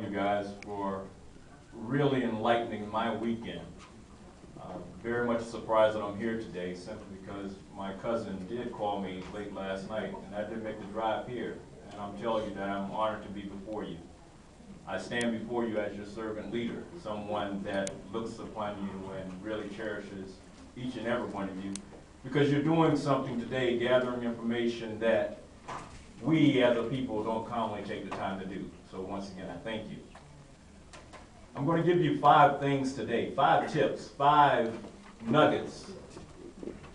You guys for really enlightening my weekend. Very much surprised that I'm here today simply because my cousin did call me late last night and I did make the drive here. And I'm telling you that I'm honored to be before you. I stand before you as your servant leader, someone that looks upon you and really cherishes each and every one of you, because you're doing something today, gathering information that we as a people don't commonly take the time to do. So once again, I thank you. I'm going to give you 5 things today, 5 tips, 5 nuggets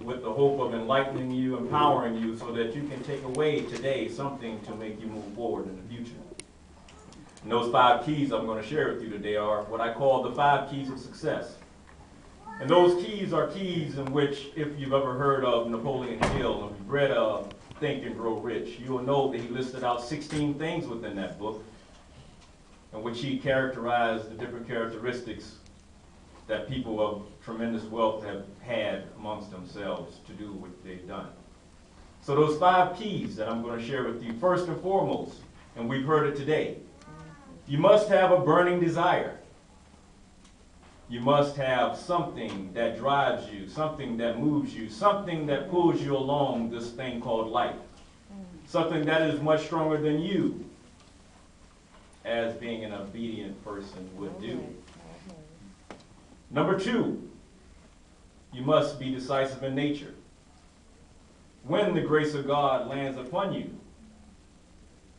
with the hope of enlightening you, empowering you so that you can take away today something to make you move forward in the future. And those 5 keys I'm going to share with you today are what I call the 5 keys of success. And those keys are keys in which, if you've ever heard of Napoleon Hill, if you've read Think and Grow Rich, you will know that he listed out 16 things within that book in which he characterized the different characteristics that people of tremendous wealth have had amongst themselves to do what they've done. So those 5 keys that I'm going to share with you, first and foremost, and we've heard it today, you must have a burning desire. You must have something that drives you, something that moves you, something that pulls you along this thing called life. Something that is much stronger than you, as being an obedient person would do. Number 2, you must be decisive in nature. When the grace of God lands upon you,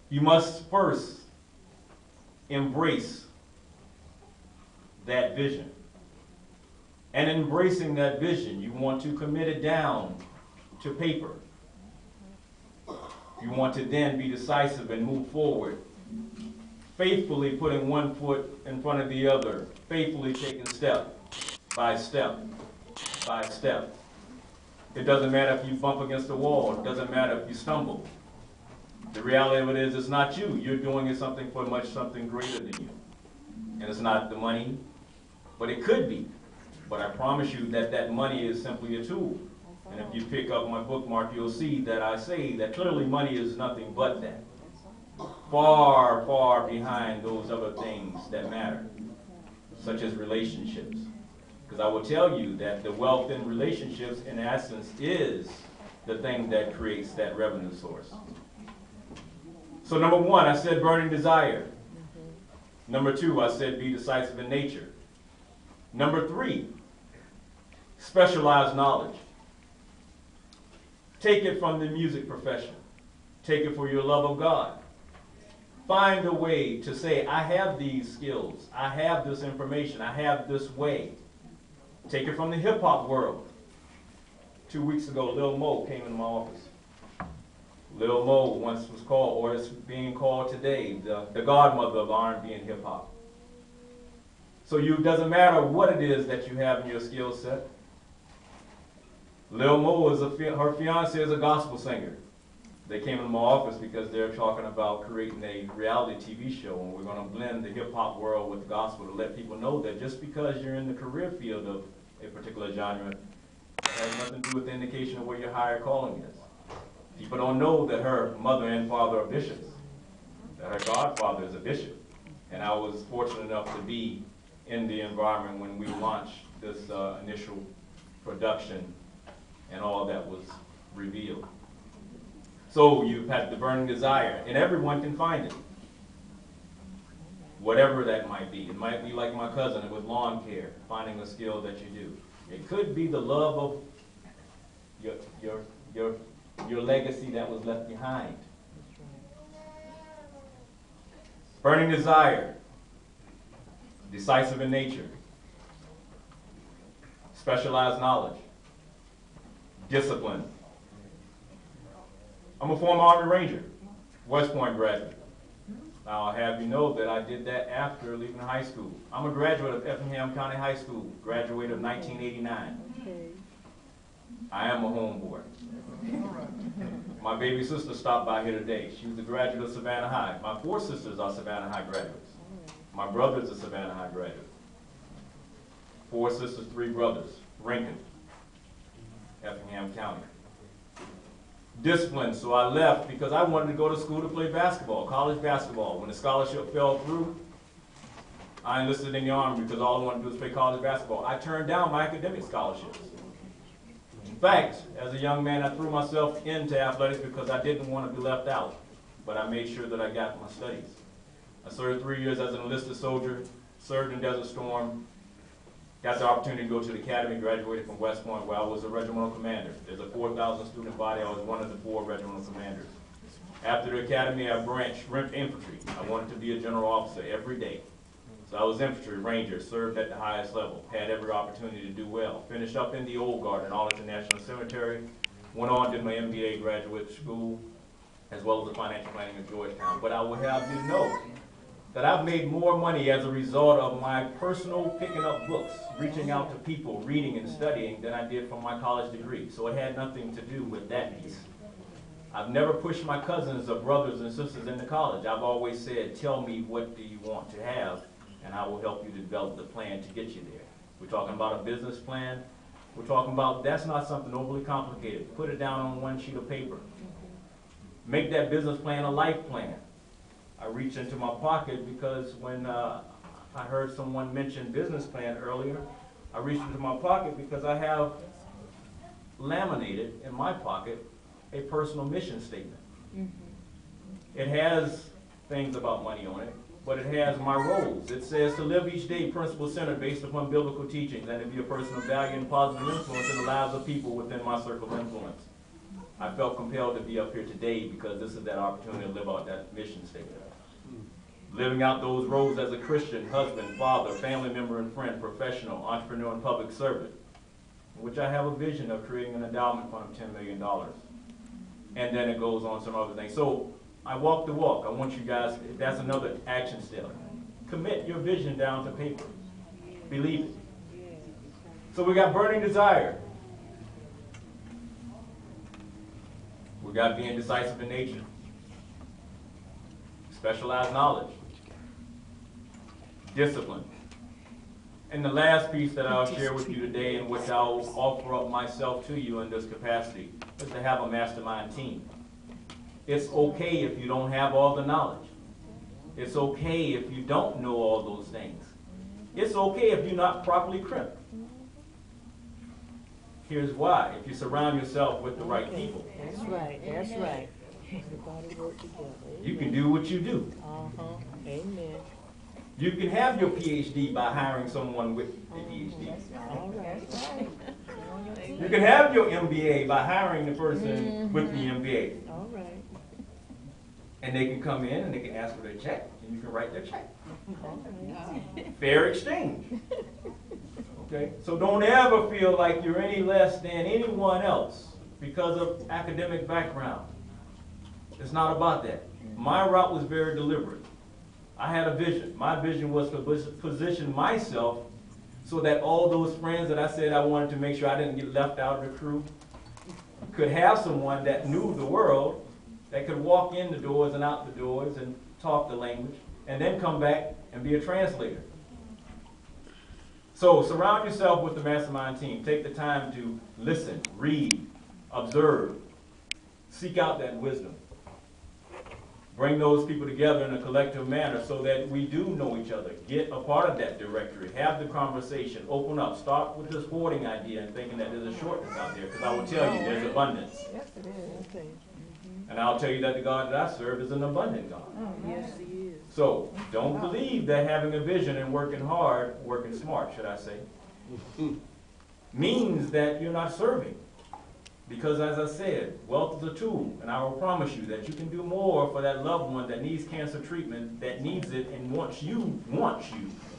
you must first embrace that vision. And embracing that vision, you want to commit it down to paper. You want to then be decisive and move forward, faithfully putting one foot in front of the other, faithfully taking step by step by step. It doesn't matter if you bump against the wall. It doesn't matter if you stumble. The reality of it is it's not you. You're doing it something for something greater than you. And it's not the money, but it could be. But I promise you that that money is simply a tool. And if you pick up my bookmark, you'll see that I say that clearly money is nothing but that. Far, far behind those other things that matter, such as relationships. Because I will tell you that the wealth in relationships, in essence, is the thing that creates that revenue source. So number 1, I said burning desire. Number 2, I said be decisive in nature. Number 3, specialized knowledge. Take it from the music profession. Take it for your love of God. Find a way to say, I have these skills. I have this information. I have this way. Take it from the hip-hop world. 2 weeks ago, Lil Mo came into my office. Lil Mo once was called, or is being called today, the godmother of R&B and hip-hop. So it doesn't matter what it is that you have in your skill set. Lil Mo, her fiance is a gospel singer. They came into my office because they're talking about creating a reality TV show, and we're going to blend the hip-hop world with gospel to let people know that just because you're in the career field of a particular genre, it has nothing to do with the indication of where your higher calling is. People don't know that her mother and father are bishops, that her godfather is a bishop. And I was fortunate enough to be in the environment when we launched this initial production and all that was revealed. So you've had the burning desire, and everyone can find it. Whatever that might be. It might be like my cousin with lawn care, finding a skill that you do. It could be the love of your legacy that was left behind. Burning desire, decisive in nature, specialized knowledge, discipline. I'm a former Army Ranger, West Point graduate. Now I'll have you know that I did that after leaving high school. I'm a graduate of Effingham County High School, graduate of 1989. I am a homeboy. My baby sister stopped by here today. She was a graduate of Savannah High. My 4 sisters are Savannah High graduates. My brother's a Savannah High graduate. 4 sisters, 3 brothers. Rankin, Effingham County. Discipline, so I left because I wanted to go to school to play basketball, college basketball. When the scholarship fell through, I enlisted in the Army because all I wanted to do was play college basketball. I turned down my academic scholarships. In fact, as a young man, I threw myself into athletics because I didn't want to be left out. But I made sure that I got my studies. I served 3 years as an enlisted soldier, served in Desert Storm, got the opportunity to go to the academy, graduated from West Point, where I was a regimental commander. There's a 4,000 student body. I was one of the 4 regimental commanders. After the academy, I branched infantry. I wanted to be a general officer every day. So I was infantry ranger, served at the highest level, had every opportunity to do well. Finished up in the Old Guard in Arlington National Cemetery, went on, did my MBA graduate school, as well as the financial planning at Georgetown. But I will have you know that I've made more money as a result of my personal picking up books, reaching out to people, reading and studying than I did from my college degree. So it had nothing to do with that piece. I've never pushed my cousins or brothers and sisters into college. I've always said, tell me what do you want to have, and I will help you develop the plan to get you there. We're talking about a business plan. We're talking about, that's not something overly complicated. Put it down on one sheet of paper. Make that business plan a life plan. I reached into my pocket because when I heard someone mention business plan earlier, I reached into my pocket because I have laminated in my pocket a personal mission statement. It has things about money on it, but it has my roles. It says to live each day principle-centered based upon biblical teachings and to be a person of value and positive influence in the lives of people within my circle of influence. I felt compelled to be up here today because this is that opportunity to live out that mission statement. Living out those roles as a Christian, husband, father, family member and friend, professional, entrepreneur, and public servant, in which I have a vision of creating an endowment fund of $10 million. And then it goes on some other things. So I walk the walk. I want you guys, that's another action step. Commit your vision down to paper. Believe it. So we got burning desire. We got being decisive in nature. Specialized knowledge. Discipline. And the last piece that I'll share with you today, in which I'll offer up myself to you in this capacity, is to have a mastermind team. It's okay if you don't have all the knowledge. It's okay if you don't know all those things. It's okay if you're not properly equipped. Here's why. If you surround yourself with the right people. That's right, that's right. Everybody work together. You can do what you do. Amen. You can have your PhD by hiring someone with a PhD. All right. You can have your MBA by hiring the person with the MBA. All right. And they can come in and they can ask for their check, and you can write their check. All right. Fair exchange. Okay? So don't ever feel like you're any less than anyone else because of academic background. It's not about that. My route was very deliberate. I had a vision. My vision was to position myself so that all those friends that I said I wanted to make sure I didn't get left out of the crew could have someone that knew the world, that could walk in the doors and out the doors and talk the language, and then come back and be a translator. So surround yourself with the mastermind team. Take the time to listen, read, observe, seek out that wisdom. Bring those people together in a collective manner so that we do know each other. Get a part of that directory. Have the conversation. Open up. Start with this hoarding idea and thinking that there's a shortness out there. Because I will tell you, there's abundance. Yes, it is. And I'll tell you that the God that I serve is an abundant God. Yes, he is. So don't believe that having a vision and working hard, working smart, should I say, means that you're not serving. Because as I said, wealth is a tool, and I will promise you that you can do more for that loved one that needs cancer treatment, that needs it, and wants you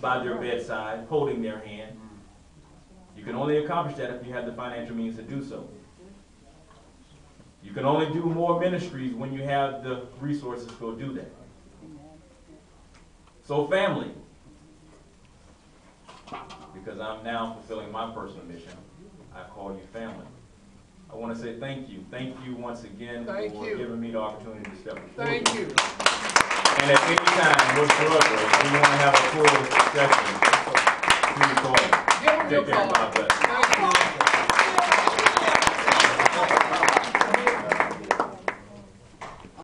by their bedside, holding their hand. You can only accomplish that if you have the financial means to do so. You can only do more ministries when you have the resources to go do that. So family, because I'm now fulfilling my personal mission, I call you family. I want to say thank you. Thank you once again for giving me the opportunity to step before you. Thank you. And at any time, whatsoever, if you want to have a full discussion, please call me. Give him your Take care. call. God bless. Thank you.